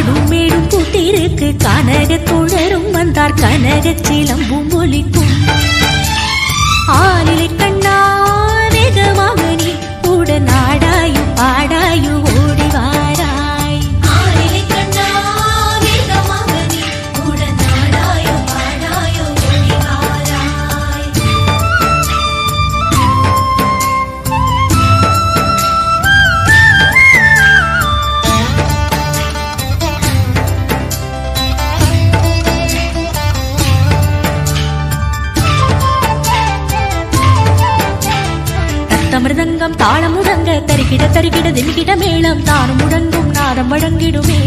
காடும் மேடும் கூட்டிருக்கு கனக தோழரும் வந்தார் கனக சிலம்பும் ஒலிக்கும் ஆளிலை கண்ணா வேகமாக நீ கூட நாடாயும் பாடாயு ஓடி வாராய் ஆளிலை கண்ணா வேகமாக நீ கூட நாடாயும் பாடாயு ஓடி வாராய் மிருதங்கம் தாளம் முழங்க தரிக்கிட தரிக்கிட தின்கிட மேளம் தானும் முழங்கும் நாதம் வழங்கிடுமே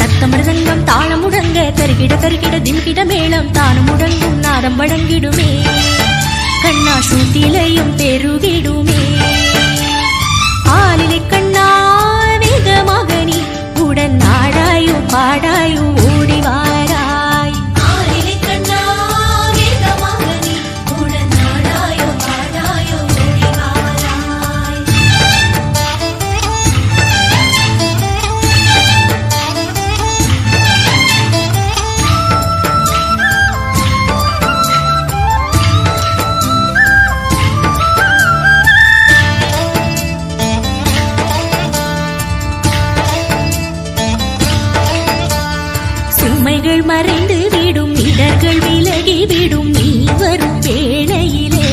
தத்த மிருதங்கம் தாளம் முழங்க தரிக்கிட தரிக்கிட தின்கிட மேளம் தானும் முழங்கும் நாதம் வழங்கிடுமே கண்ணா சூட்டிலையும் பெருகிடுமே ஆளிலை கண்ணா வேகமாக நீ உடன் நாடாயோ பாடாயோ ஓடி வாராய் சுமைகள் மறைந்து விடும் இடர்கள் விலகி விடும் நீ வரும் வேளையிலே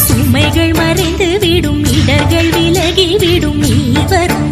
சுமைகள் மறைந்து விடும் இடர்கள் விலகி விடும் நீ வரும்